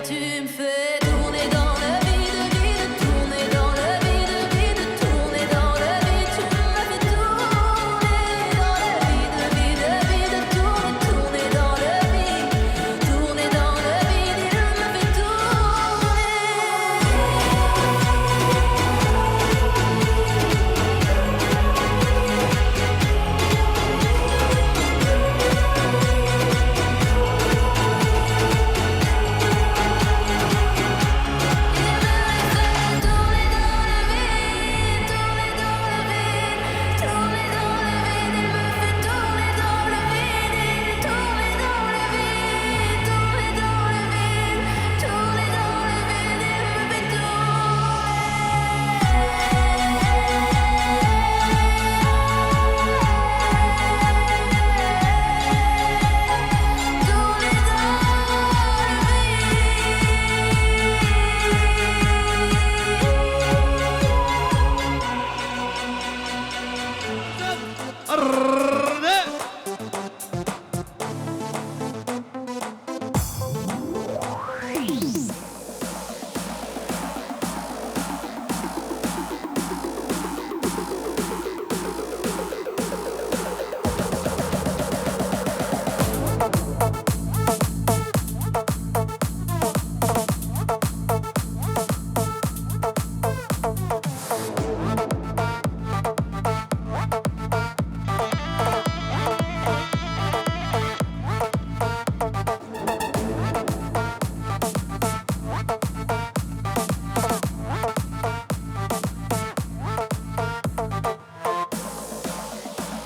Tu me fais tourner dans le vide, vide, tourner dans le vide, vide, tourner dans le vide. Tu me fais tourner dans le vide, vide, vide, tourner dans le vide, tourner dans le vide. Il me fait tourner.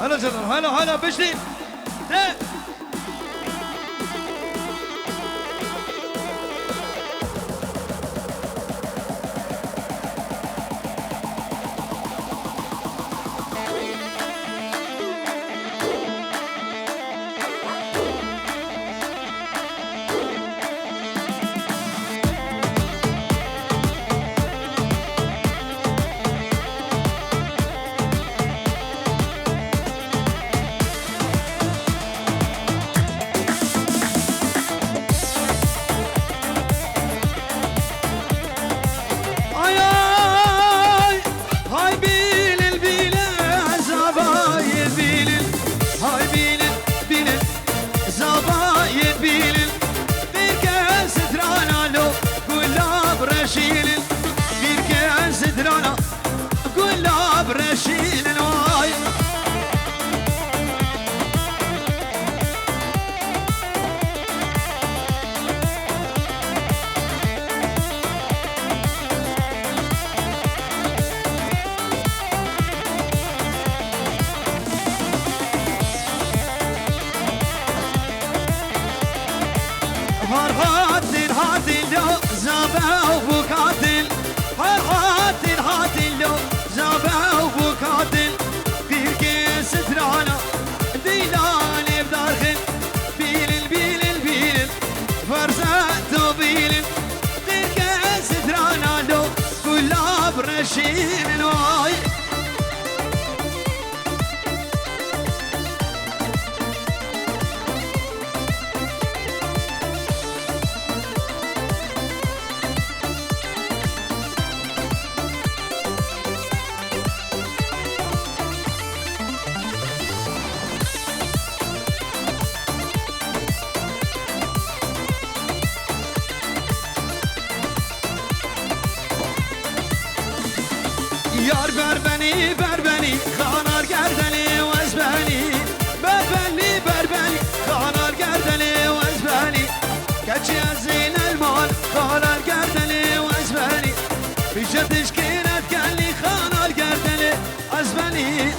هلا جنرال، هلا هلا بجدي. Yar ber beni, kanar gerdeli vez beni. Ber beni, kanar gerdeli vez beni. Keçi ezin elmal, kanar gerdeli vez beni. Bişe tişkinet gelli, kanar gerdeli vez beni.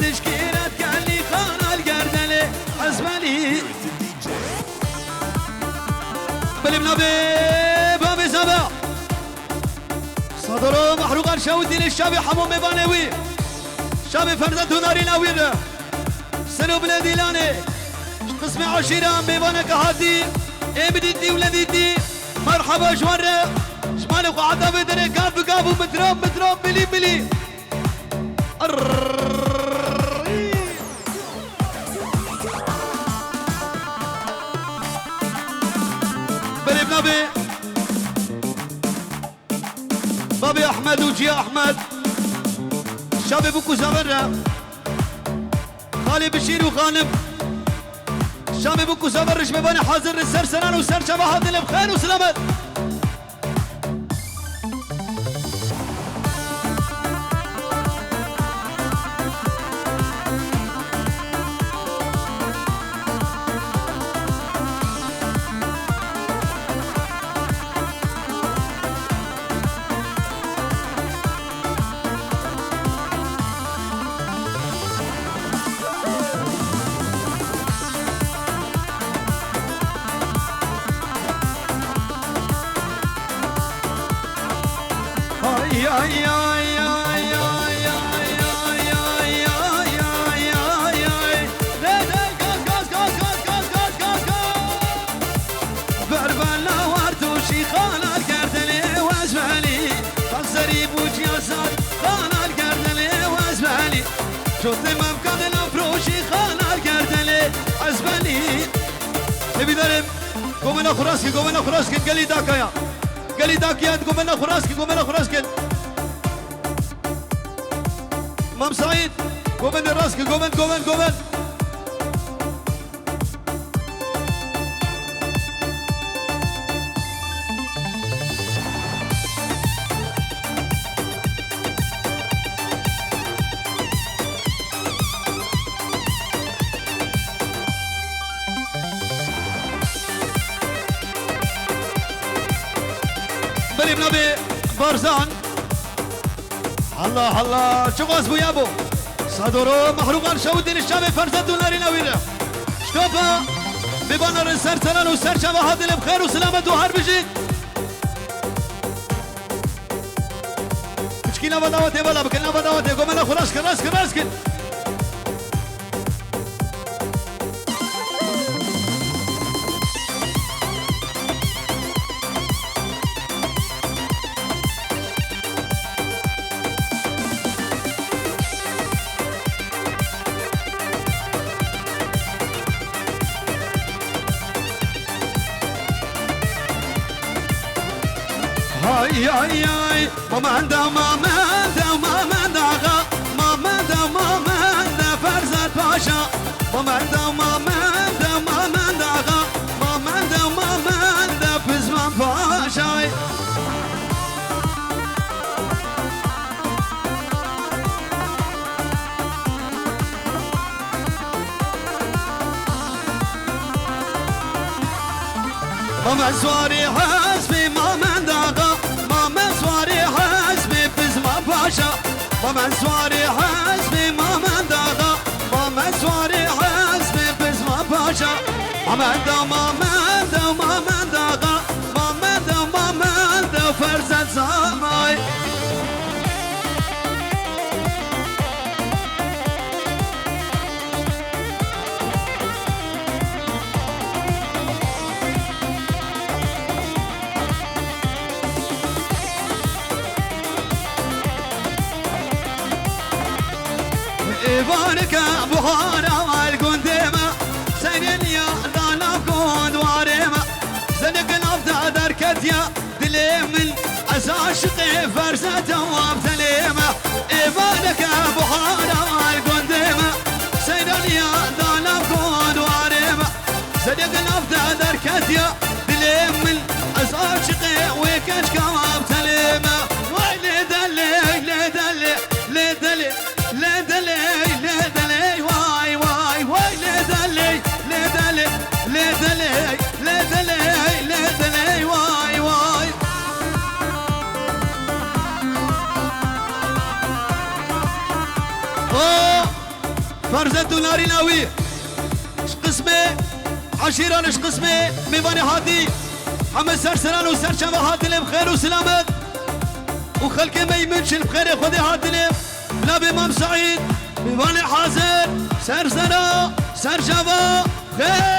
تشكيلات قال لي خان القردلي وزبالي بالبنابي بابي زبا صدره محروقا شو الدين الشابي حموم بانوي شابي فرزة ناري ناوير سنو بلادي لاني قسم عشيرة بيبانك هادي ابدي ولدي مرحبا جوار شمالك وعدا بدري كاف كاف متراب بلي بلي بلي بنابي بابي احمد وجي احمد شابي بوكو زبرة خالي بشير وخانم شامي بوكو زبرش بباني حاضر السر سنان وسر شبه هذا بخير وسلامت شوف ممكن الافروشي خانار قردلي عزباني تبي درب قومنا خراسكي قالي داكايا قالي داكيا قومنا خراسكي مام سعيد قومن راسكي قومن بلي بنبي بارزان الله شو غصبو يابو صدرو محروقان شو الدين الشامي فرزت وناري نويرة شكوفا ببانر السر سلان وسر شبه هادل بخير وسلامة وهار بجيت مشكينا بداوتي بلا بكنا بداوتي قومنا خراسكن هاي ماما فرزت باشا ماما بزمان باشا ماما سواري حسبي ماما داغا ماما سواري حسبي بزمان باشا ماما سواري حسبي ماما داغا ماما سواري حسبي بزمان باشا ماما داغا ماما دا فرزت زماي إبارك بخارا والقندمة سنين يا دانا كون وارمة زنق الأفضل دركت يا دليم أزاشقي فرزة وابتليمة إبارك بخارا والقندمة سنين يا دانا كون وارمة زنق الأفضل دركت يا دليم أزاشقي ويكشك وابتليمة ويلي دلي فرزة ناري ناوي قسمي عشيرانش قسمي ميواني هادي حمد سرسران وسرشم هادي بخير وسلامت وخلق ميمنش بخير خدي هادي نبي امام سعيد ميواني حاضر سرسرا سرشم خير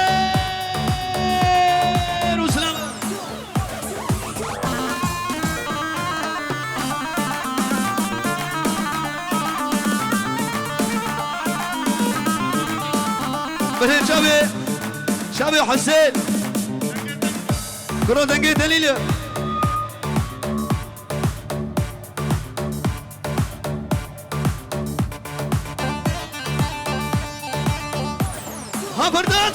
وسلامت بخير شابي حسين كرو دنگي دليل ها فردان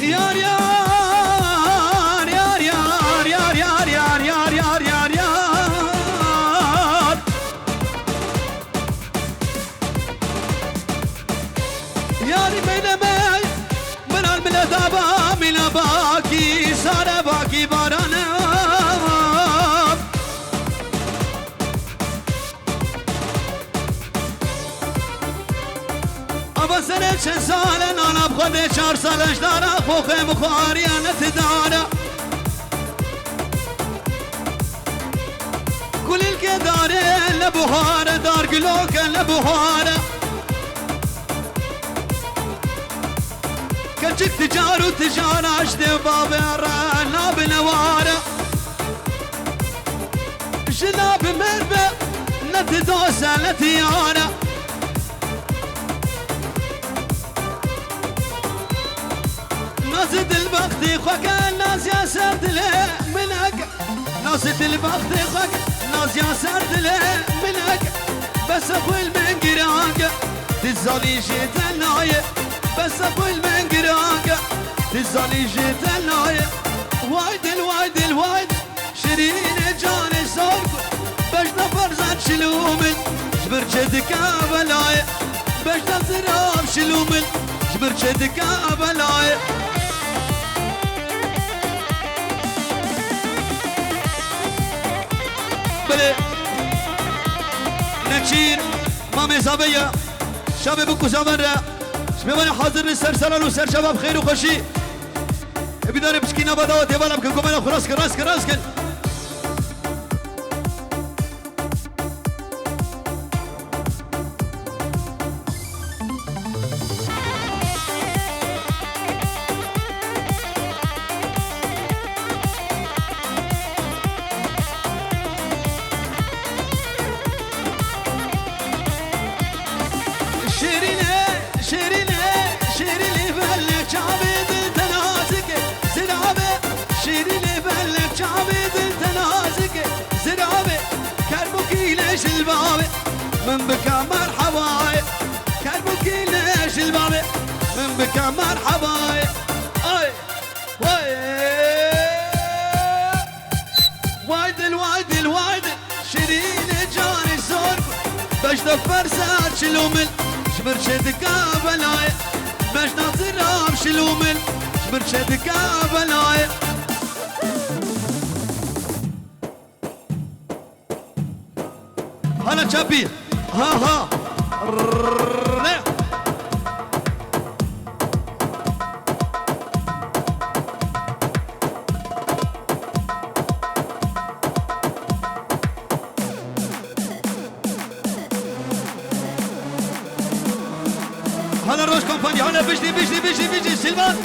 يار يار يار يار يار يار يار يار يار يار يار ياري مينمي من الملذابة من باكي سارة باكي بارانا سنة چند ساله نانا بخوده 4 سالش داره خوخه مخاری نتداره كل الكي داره لبهاره دار قلوك لبهاره كجك تجار وتجاره عشت بابي رانا بنواره جناب مربع نتدوسه نتياره نازد البختي خوك الناس يا سرد له منك نازد البختي خوك الناس يا سرد له منك بس اقول من قراك تزالي جيت الناية بس اقول من قراك تزالي جيت الناية وايد الوايد الوايد شيرين جاني صارك باش نفرزان شلومن جبر جدك بلاي باش نزراب شلومن جبر جدك بلاي نكشين مامي زابية شابي بكو زامرة شبيباني حاضر للسرسلان وسر شباب خير وخشي بداري بشكينا بدوات يبالا بكن كمانا خلاص كن شيريني بلك عبيد التنازك زرعبي شيريني بلك عبيد التنازك زرعبي كربوكي ليش البابي من بكى مرحباي كربوكي ليش البابي من بكى مرحباي اي وايد الوايد شيريني جاني زور باش دفر سار شلومل جبر شدك بلاي باش ناظرها بشلومل جبر شدك بلاي هلا شابي ها هلا روش كومباني هلا بيجي سيلفان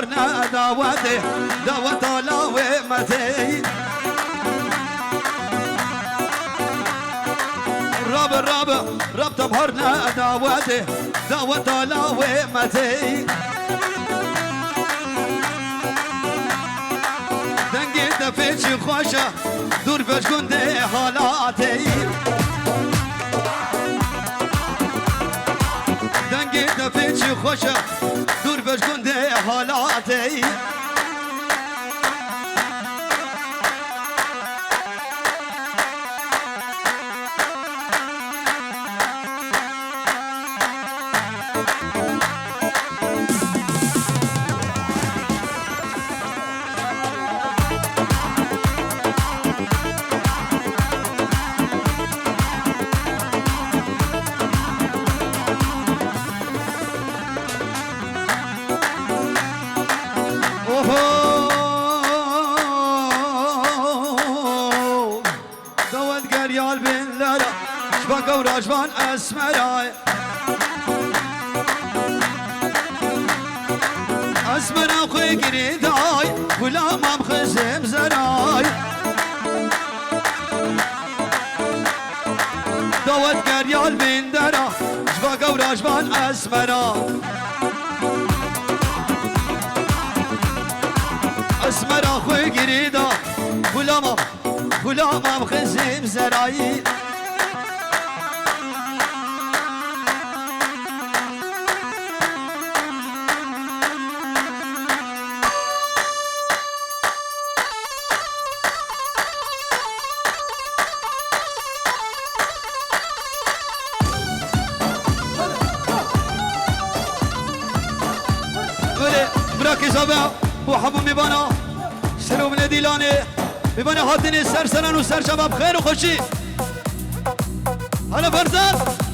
بهرنا دعوته دعوت الله ومتي رب تبهرنا دعوته دعوت الله ومتي دنگی دفعه چی خوشه دور بش گنده حالاتی دنگی دفعه چی خوشه دور بش گنده حالاتی راجوان اسمرای اسمرا خوی گریدای غلامم خزم زرای دعوت گریال بین درا جواگا و راجوان اسمرا اسمرا خوی گریدا غلامم خزم زرای وحبو میبانا سلو من دیلانه میبانه هاتین سر سران و سر شباب خیر و خوشی حالا فرزاد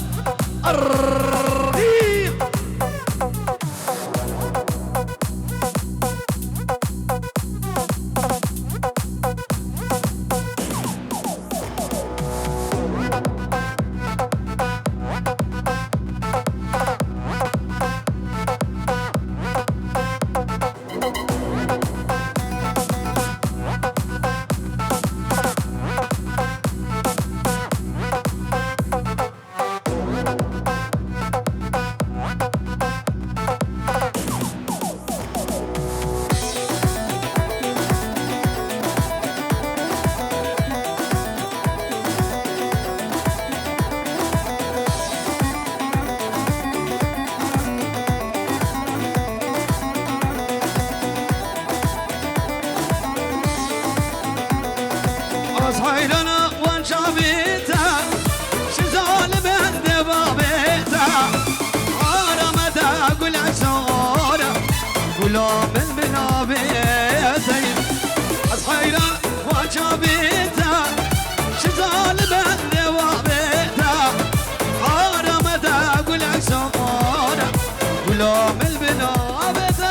حيرنا وانشابيتا شزال من دبابيتا عارمتا قل عسورة غلام المنابيتا حيرنا وانشابيتا شزال من دبابيتا عارمتا قل عسورة غلام المنابيتا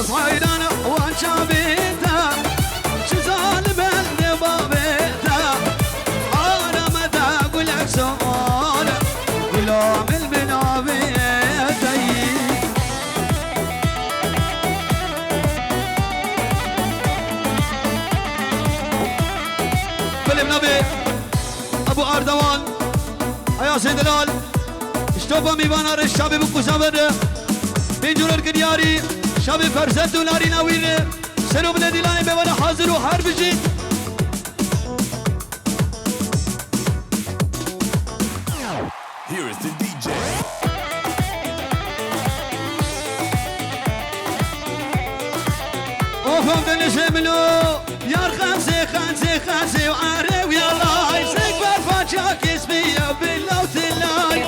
صغيرنا وانشابيتا شزال من بابيتا انا متى اقول لك سؤال غلام البنابيتا فيلم نبي ابو اردوان حيا سيدلال اشتوفا ميبانا الشعبي بكوسابر بينجور الكدياري شب فرزند و ناری نوینه سلو بله دیلانه ببانه حاضر و هر بجید Here is the DJ. وفوق الجملو يا خمسة خمسة خمسة وعارف يا الله يسك برفاجاك اسمي يا بالله وتلاي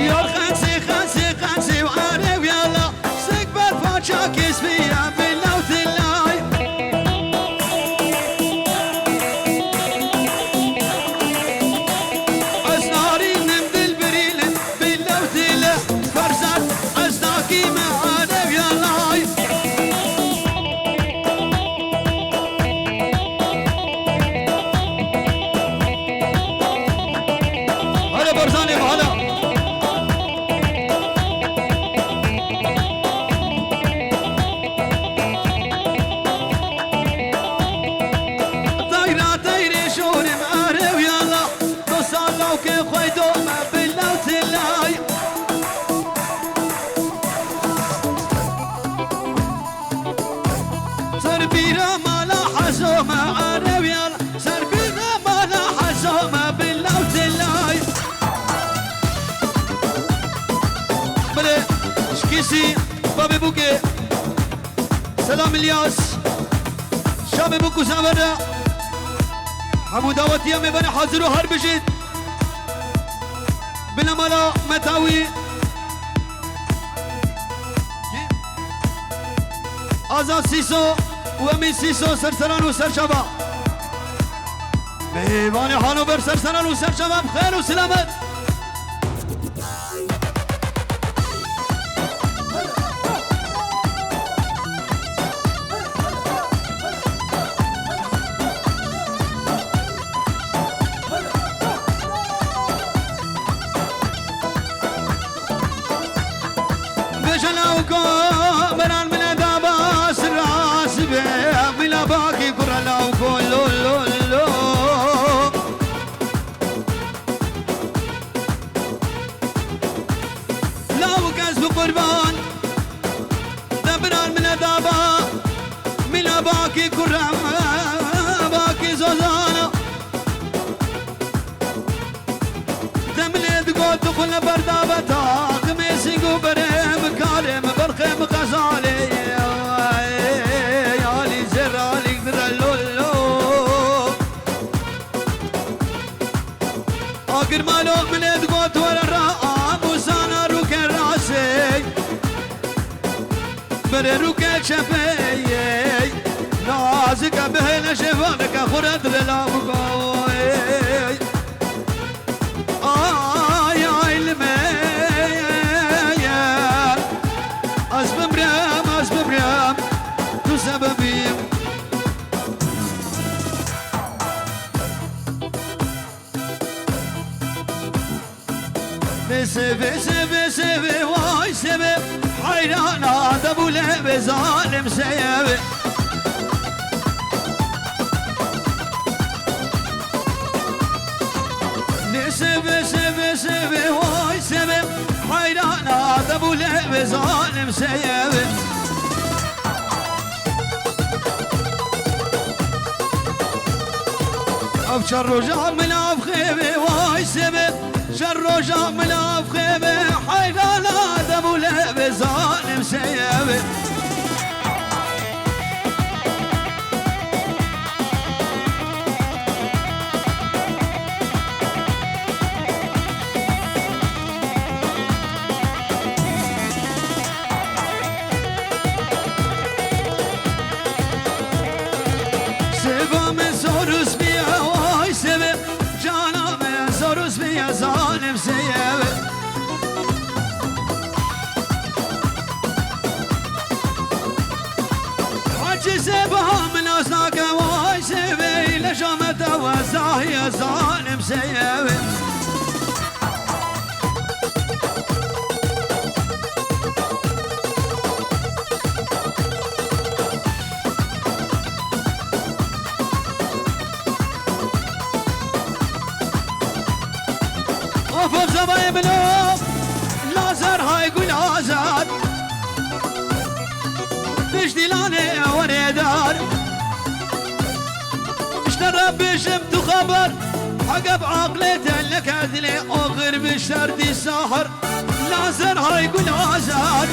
يا خمسة خمسة خمسة وعارف يا الله يسك برفاجاك اسمي يا بالله وتلاي أسناري نمد البريل بالله وتلا فرزات أسناكي معانا يا الله هلا برزاني هلا طايرة طايرة شوري معانا ويا الله تصلوا كي خويدو ما بالله وتلاي سربيرة ما لا حزو معانا ويا الله سربيرة ما لا حزو ما بالله وتلاي بله شكيسي بابي بوكي سلام الياس شاب بوكو زمرة حمو داوتي يا مبني حاضر وهرب جد بلا ملا متاوي آزاد سيسو وامين سيسو سرسران وسر شباب مهيباني حانو بر سرسران وسر شباب خير وسلامت بجلاوكو بران من دابا سراس بيه بلا باقي كرلاوكو لو لو لو لاو كسب قربان دبران من دابا بلا باقي كرم باقي زوزانا دملت قوت كل بردابة تاق ميسيقو بريم كارم برخيم غزالي يالي زرالي درلولو آخر مالو ملت قوت ورا الرقام وسانا روك راسي بري روك شفاي نازك بهنا شفانك خرد للامقوي سببيم بسبب سبب سبب واي سبب حيران هذا ابو لعب ظالم سيب سبب سبب سبب واي سبب حيران هذا ابو لعب ظالم سيب شر رجع ملاف خيبه واي سبب شر رجع ملاف خيبه حيران ادم ولعب ظالم سيبه سبا من سورس بيا واي سبب جانا من سورس بيا ظالم سيبه حجي سبها من أصناك واي سبي لشامة وزاهي ظالم سيبه وفوق زباين بلوم لازر هاي قول آزاد تشتي لاني وريدار بشمت خبر عقب عقلته لك عدلي اخر بالشردي ساحر لازر هاي يقول ازار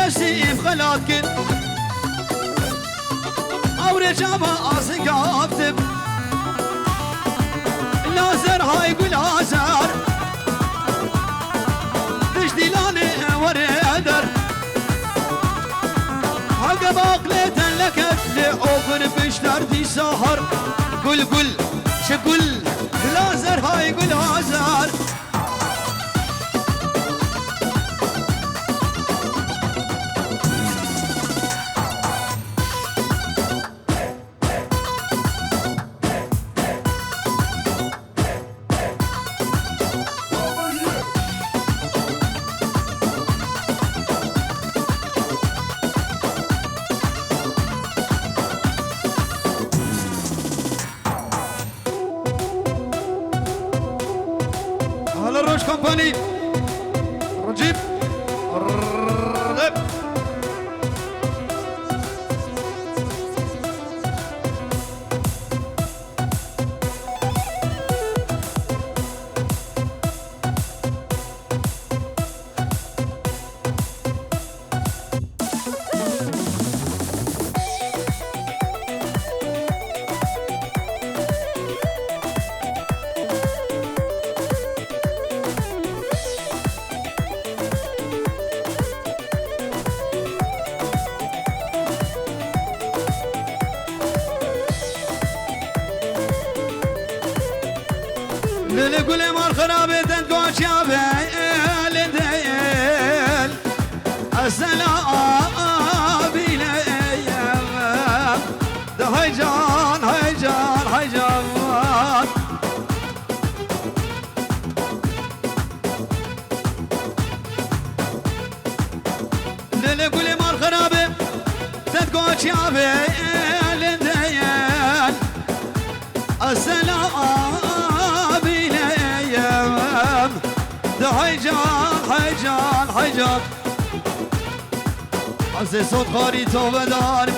دسي بخلاتكن او رجابة اصق افتب لازر هاي قول ازار تجدي لاني وريدر عقب عقلت لكت لعوفر بشتر دي سهر قل شقل لازر هاي قول ازار الروش كومباني رجيب للقول مال خرابي تنقوش يا بيل ديل السلام بيليم ده هيجان للقول مال خرابي تنقوش يا بيل ديل السلام حيجان عزي صوت خاري توبدار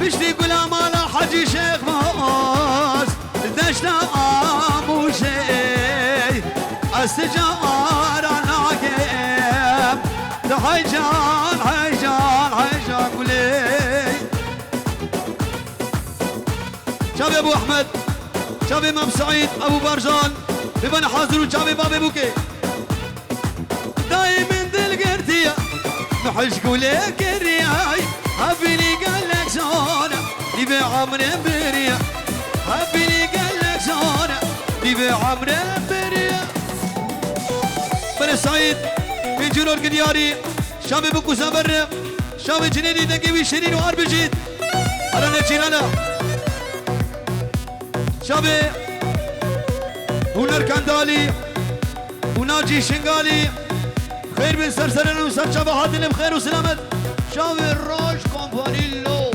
بشتي قلام على حجي شيخ ماس دشنا آموشي استجار ناكيب حيجان قولي شابي ابو احمد شابي امام سعيد ابو برجان ببن حاضر وشابي بابي بوكي دايما دلقرتيا نحش قولك الرياي حبيني قالك زونا يبيع عمري بريا حبيني قالك زونا يبيع عمري بريا بن سعيد من جنور قدياري شابي بوكو سابر شابي جنيني دقيبي شيرين واربجيت انا نجينا شابي هنر كندالي وناجي شنغالي خير بن سرسرن وسر شبهات اللي بخير وسلامت شاوي الروش كومباني لو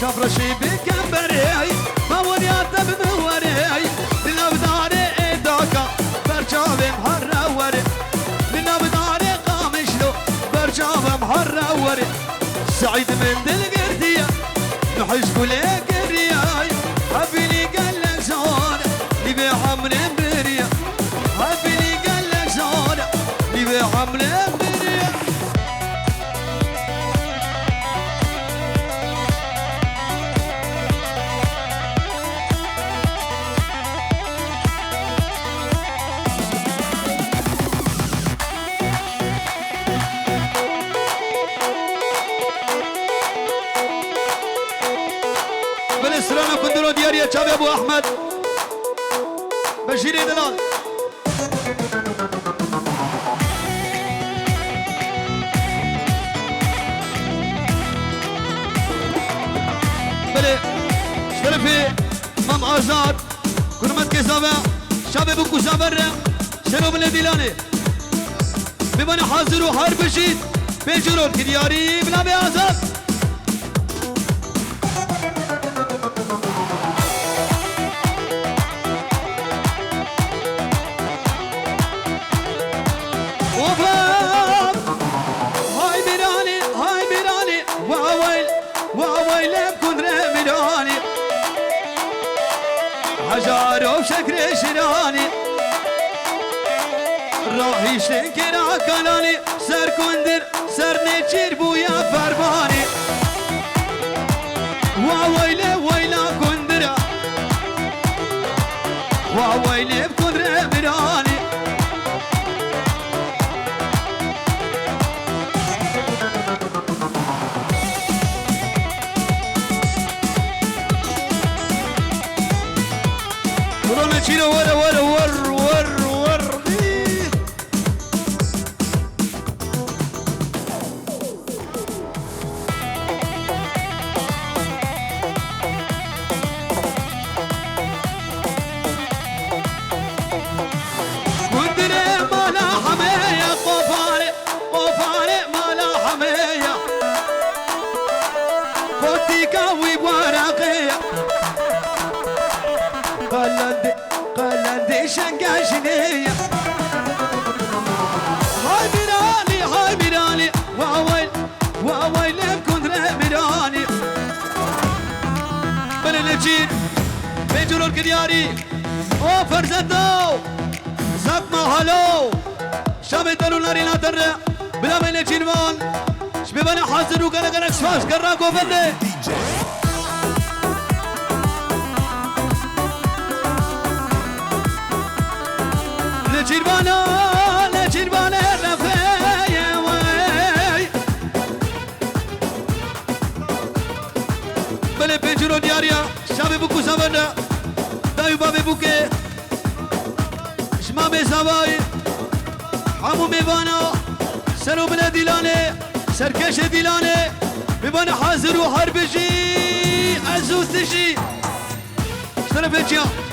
شبرشي بكمبري موريات بموري بالابداري ايداكا برجاب محروري بالابداري قامشلو برجاب محروري سعيد من دلقردية نحش قولك الرياي حبيني قالك زون يبيع عمري بريا حبيني قالك زون يبيع عمري بريا ديارية شابي ابو احمد بشير دلال بله شرفي مام آزاد كرمت كزابة شابي ابو كزابر شنو بله ديلاني ببني حاضر وحار بشيد بيجرون كدياري بلا بيازاد حجارو شكر شراني راهي شنكرا كلاني سر كندر سر نچير بويا فرماني واويله ويلا كندرا واويله بكندر براني ورانا تشيلو ورا ورا ور ور ور كندري مالا حمية قفاري قفاري مالا حمية فوتيكا وورقية قلندي شنقاشنية هاي ميراني واويل بكندر ميراني بل الجين بيجرون كدياري او فرزندو زقما هلو شابي تلو ناري ناتر بلا من الجين وان شبيباني حاضر وقرق شفاش قراقو بلي لجيربانا رفايا وي بلي بيجرو دياريا شابي بوكو زبنا دايو بابي بوكي شمامي زواي حمو ميبانا سرو بلا ديلاني سركش ديلاني بيبانا حاضر وحربجي عزوز تجي شترفت يا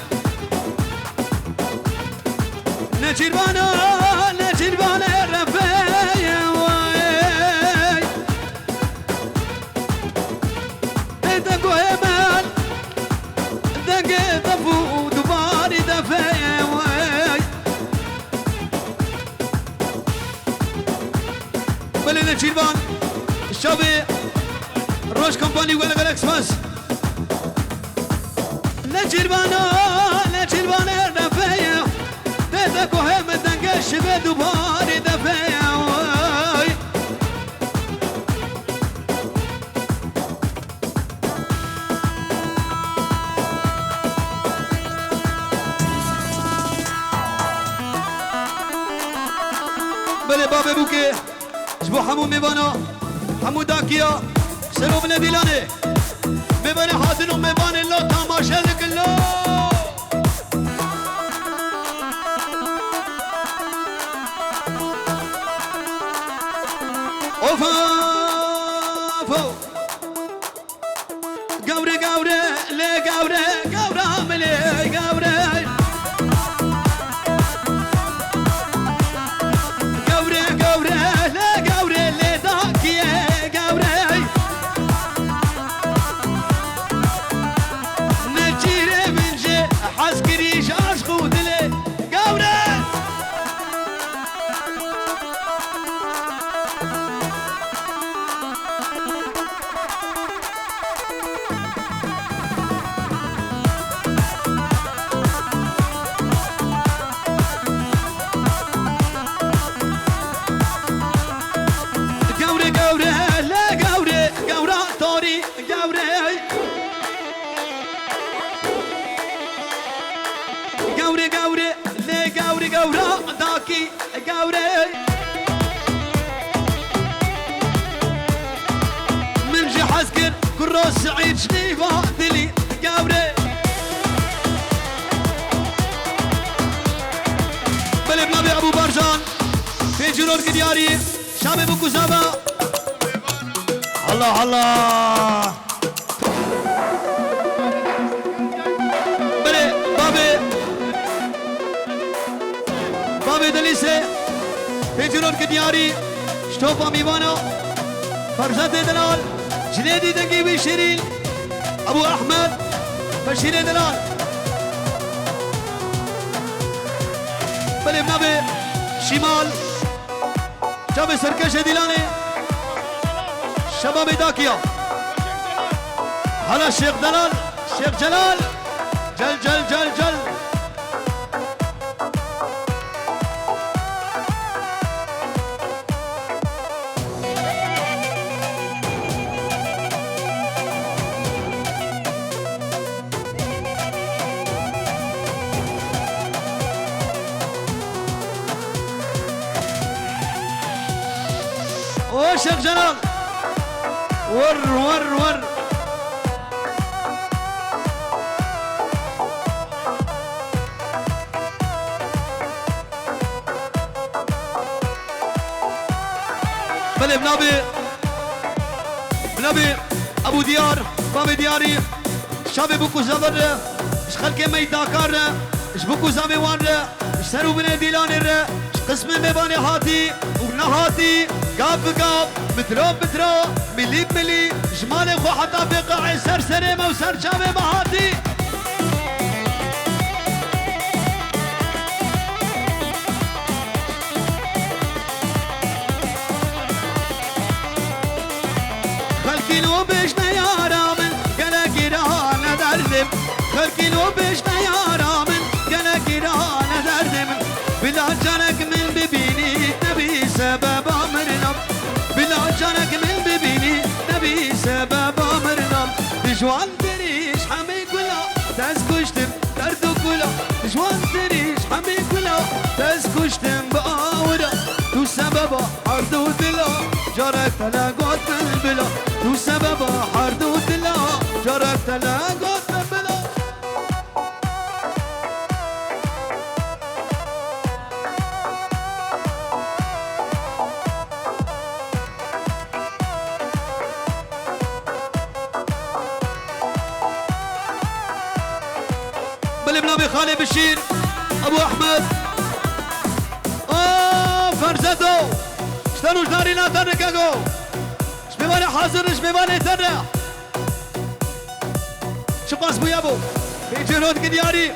نجيربانا رفايا وي دنقو همان دنقو ضفو دباري دفايا وي بلي نجيربان الشابي روش كومباني ولا جالاكس باس نجيربانا رفايا دكو هم دنقش بدباري دفايا وي بلي بابي بوكي جبو حمو ميبانا حمو داكيا سلو بن ديلاني ميباني حاضنو ميباني اللو تماشا لك اللو اوفو قوري لي قوري ملي قوري لي قوري لي داكيه قوري نجيري من جي حسكري شاش خودلي قوري قورا داكي قوري من جي حسكر كروس سعيد شنيفا دلي قوري جنور كدياري شامي بكو زابا الله الله بلي بابي دليسي في جنور كدياري شتوفا ميوانا فرزات دلال جنيدي دنقيبي شيرين ابو احمد بشير دلال بلي بنابي شمال جاب سركش ديلاني شباب داكيا هلا الشيخ دلال الشيخ جلال جل جل جل جل او شيخ جلال ور بلي بنابي ابو ديار بابي دياري شابي بوكو زبر اش خلكي ميداكار اش بوكو زامي وان اش سرو بني ديلان اش قسم مباني هاتي وبنهاتي قاب مترو ملي جمالي خو حتى بقاعي سرسري موسر شابي بهاتي خلكينو بيشنا يا رامن قلا كيرانا دردم خلكينو بيشنا يا رامن قلا كيرانا دردم بلا جانك من ببيني نبي سبب امرنا بلا جانك من ببيني نبي سبب امرنا دجوان تريش حمي كلا تسكشتم دردو كلا دجوان تريش حمي كلا تسكشتم باورا تو سبب عرضو دلا جارك تلاقوت بالبلا تو سبب عرضو دلا جارك تلاقوت بالبلا بلبنابي خالي بشير ابو احمد فرزتو اشتروا جدارينا تركاكو شبيباني حاضر شبيباني ترك شباس بو يابو في جنود كدياري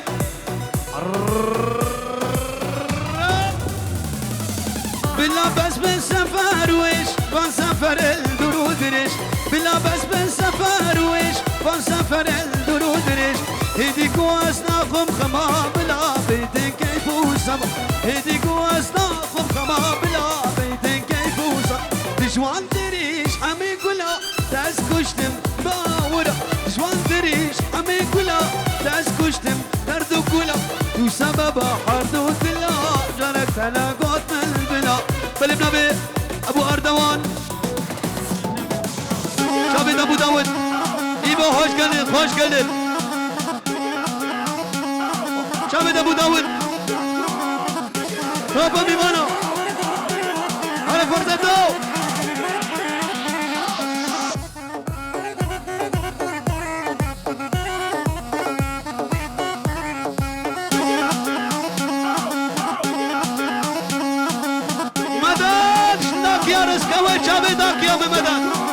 بالله بس بنسافر ويش بنسافر الدرود ريش بالله بس بنسافر ويش بنسافر الدرود ريش هديك واسناكم خما بلا بيتك كيف وسما هديك واسناكم خما بلا بيتك كيف وسما دجوان تريش عمي كلا تسكشتم باورا دجوان تريش عمي كلا تسكشتم دردو كلا تو سبب حردو تلا جارك تلاقوت من البلا بلبنابي ابو اردوان شابد ابو داود ايبو خوش قلب شابد ابو داود بابا ميمانو على فرصتو مدد داكيا رزقوي شابد داكيا بمدد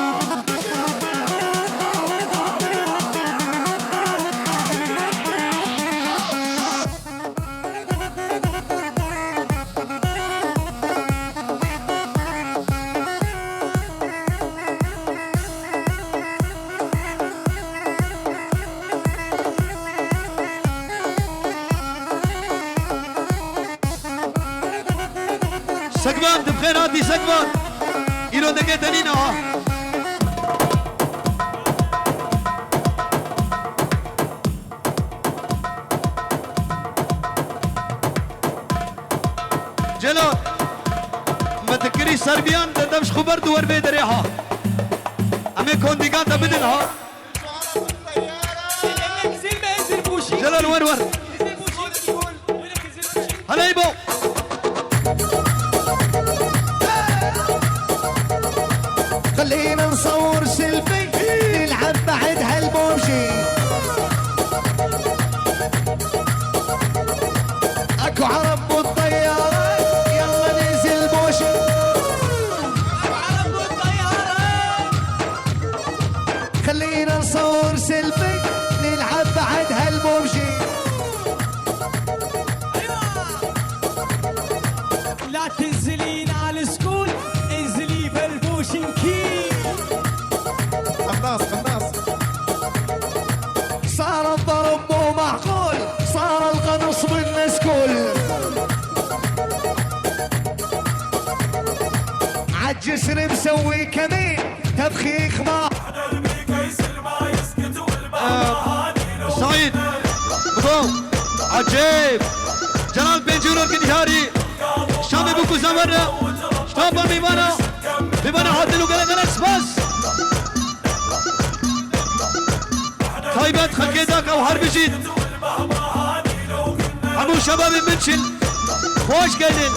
سقمان بخيراتي سقمان إيرو دقيتنينا جلال ما تكري سربيان تدمش خبر دور بيد ريحة أمي كونديقان تبدنها جلال ور هلا يبو سيلفي نلعب بعد هالبومشي اكو عرب بالطيارة يلا ننزل بوشي عرب بالطيارة خلينا نصور سيلفي نلعب بعد هالبومشي لا تنزلين على السكول انزلي بالبوشنكي قناص صار الضرب مو معقول صار القنص بالمسكول عالجسر مسوي كمين تبخيخ ما سعيد بضم عجيب جلال بن جورر كنهاري شامي بوكو زمرة شطابا بيبانا عادلو قلقلس بس طيبات خلقي داك او حرب جيد ابو شباب منشل خوش قلن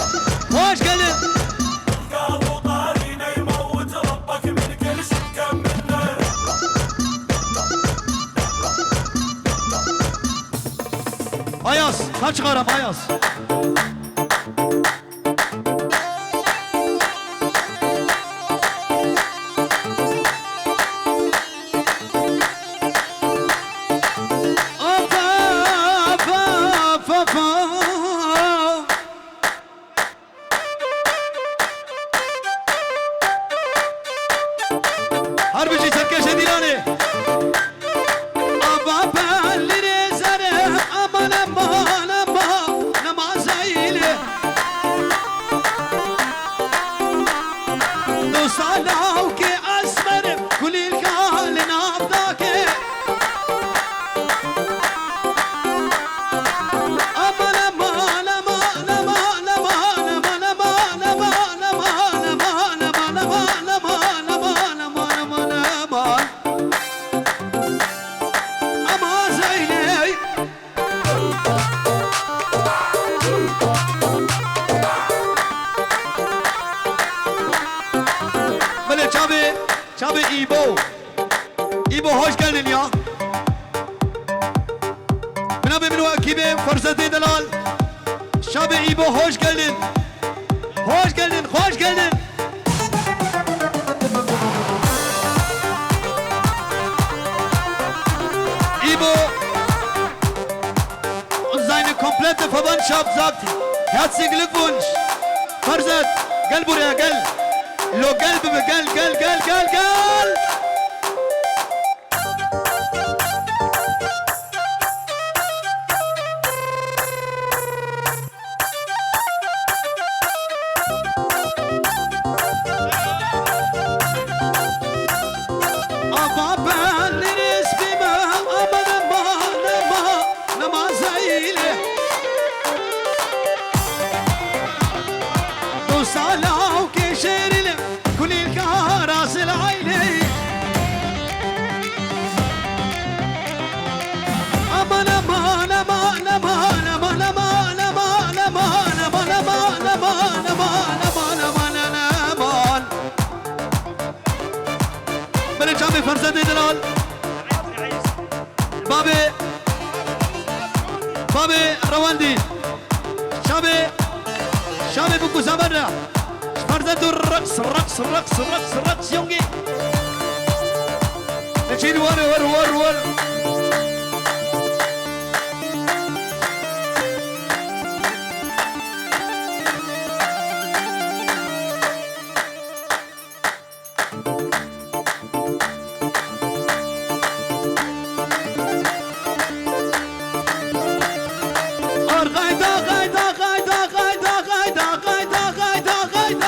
Ayaz, kaç karam Ayaz? Harbici Serkeş Edilani. Aba belli zare aman aman aman namazaylı. Dostalav ki asmerim kulil kalin abdake. Aman aman aman aman aman aman aman aman aman aman aman aman aman aman aman aman aman aman zeyney Böyle Çabi İbo hoş geldin ya Binabe binu ekibi Fırsatı Delal Şabi İbo hoş geldin Hoş geldin Ibo und seine komplette Verwandtschaft sagt herzlichen Glückwunsch. Farzad, gel buraya gel. Lo gel bebe gel. Ama ben ismime aman namazayla Dostalav ki şerilim kulil karasil aile Aman aman aman aman aman aman aman aman aman aman aman aman aman aman Böyle Çabi Fırsat Edilal Babi Rawandi Şabi Buku Zabarra Fırsatı raks yongi Necid var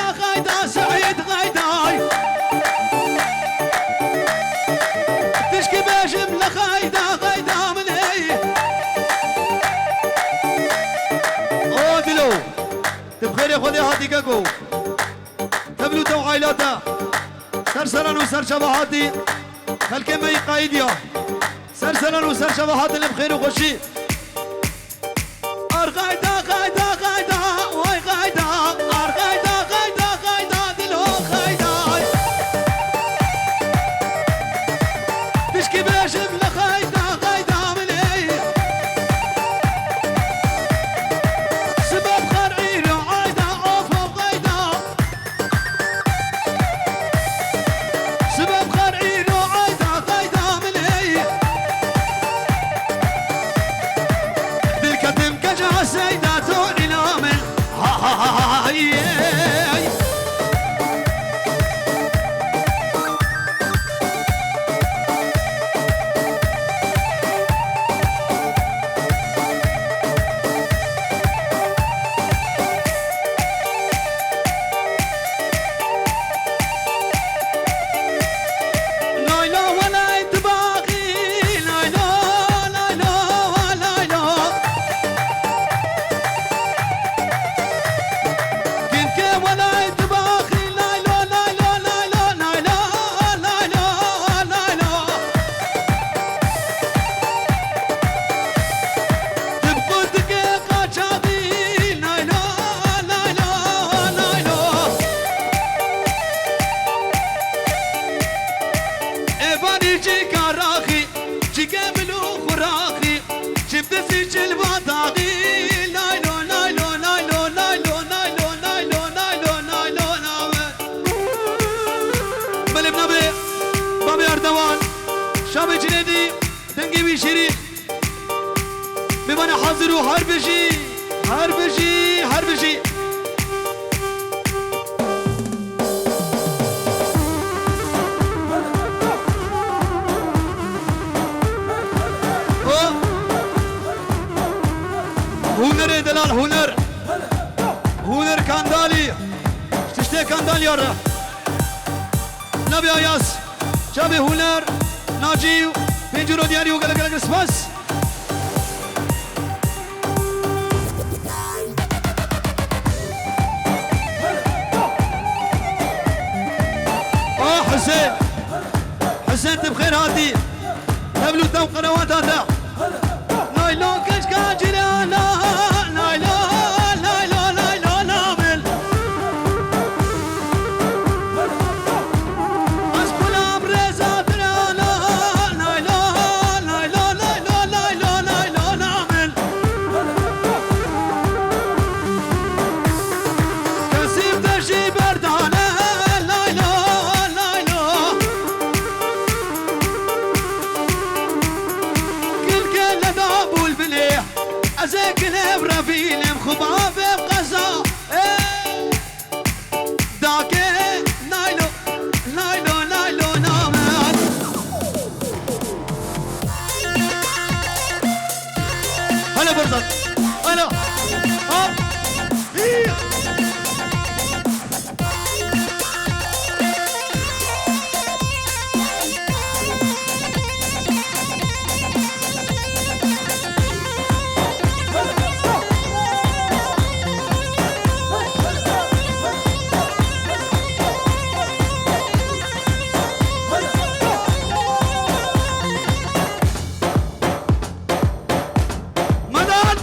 Gayda Said Gayday تشكي باجم لغايدا من هي او دلو تبخير يا خدي هاتي كاكو تبلو تو عائلاتا سرسران وسر شبهاتي هالكلمة قايديا سرسران وسر شبهات اللي بخير وخشي غايدا واي غايدا غايدا دلو غايدا جي كراخي جي قبل وخراخي جبت سيج البطاقي نايلو نايلو نايلو نايلو نايلو نايلو نايلو نايلو نايلو بلي بنبي بابي أردوان شابي جنيدي دنقي بيشيري بمعنى حاضروا هربجي هربجي هربجي هونر دلال هونر هونر كاندالي تشتي كاندالي يارا نبي آياس شابي هونر ناجي بينجرو دياري وقلق قلق سباس حسين حسين بخير هاتي قبلوا تو قنوات هذا نايلو كشكاجنا نايلو نايلو نايلو نامل اسكول امرزاتنا نايلو نايلو نايلو نايلو نايلو نامل كسيب تشي بردانه نايلو نايلو كل كل دابو البليح ازيك الابره فيلم خباب بقزا داك نايلو نايلو نايلو نامل هلا برزت هلا هوب إيه. مدد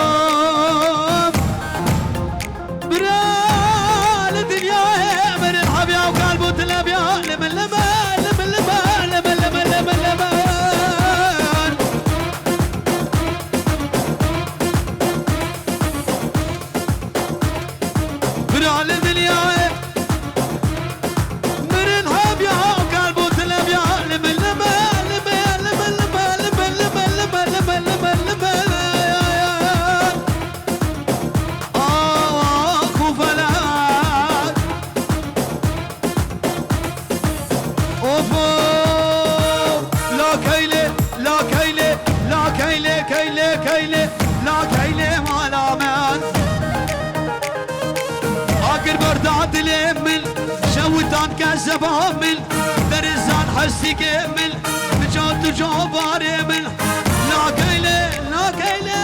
وفوق برال الدنيا من الحبيا وقلبه تلبيا لمن لمن لمن لمن لمن لمن لمن لمن برال الدنيا من الحبيا وقلبه تلبيا لمن لمن لمن لمن لمن لمن لمن لمن لمن لمن لمن خوفلات اوفو لا كيلي لا كيلي لا كيلي كيلي كيلي لا كيلي مالا مان اقر بردات الامل شوتان كذب امل درزان حسي كمل بجات جوبار امل لا كيلي لا كيلي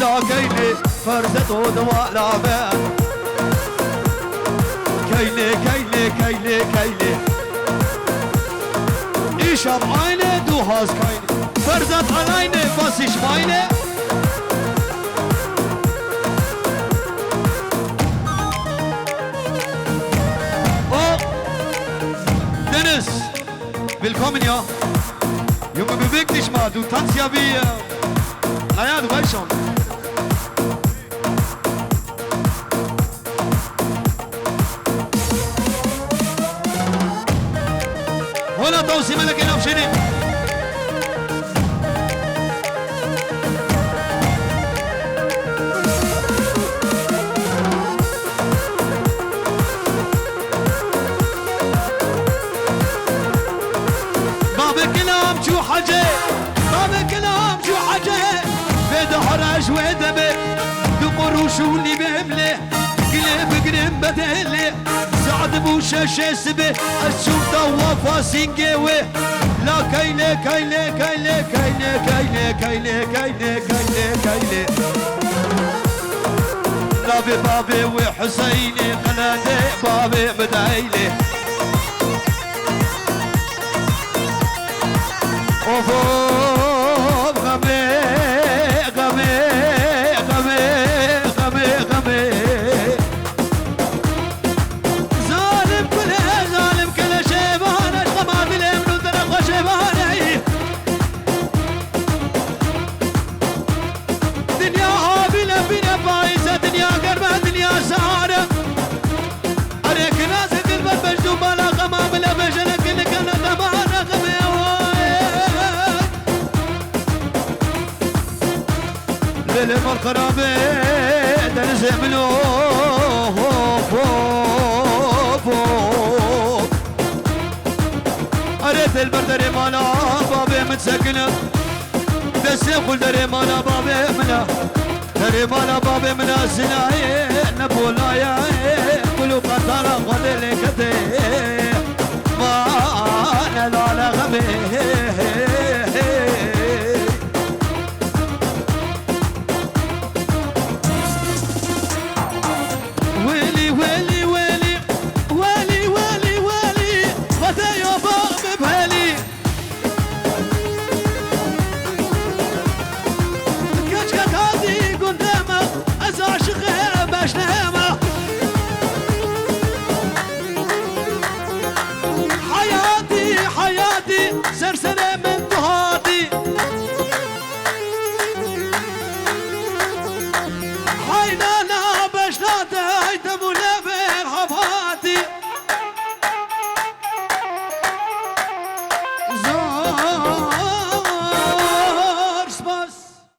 لا كيلي فرزت ودواء لعبان كيلي كيلي كيلي كيلي ايش عيني دو هاز كيلي فرزت علينا بس ايش ماينه Dennis, willkommen ja. Junge, beweg dich mal, du tanzt ja wie... naja, du weißt schon. هنا توصي ملك الأبشري باب الكلام شو حاجة باب الكلام شو حاجة بيد حرج ودبي دمر وشولي بملي قلب قرم بدلي سعد بوشة شسبي الشوطة وفا سنجوي لا كيلي كيلي كيلي كيلي كيلي كيلي كيلي كيلي كيلي بابي بابي وحسيني قلدي بابي بدعيلي وفوق غمي غمي غمي غمي غمي ظالم كل شيبان الغما بالامن ودرق شيباني دنيا هابلة بنا بايزة دنيا قربة دنيا سعادة عليك ناس تلبس بجدوب بلا غما بلا بجلك اللي كان غمانا غمي ليلي مرخرابي دنزي ملوف أريد البردري مالا بابي متسكنة دسي قول دري مالا بابي منا دري مالا بابي منا سناي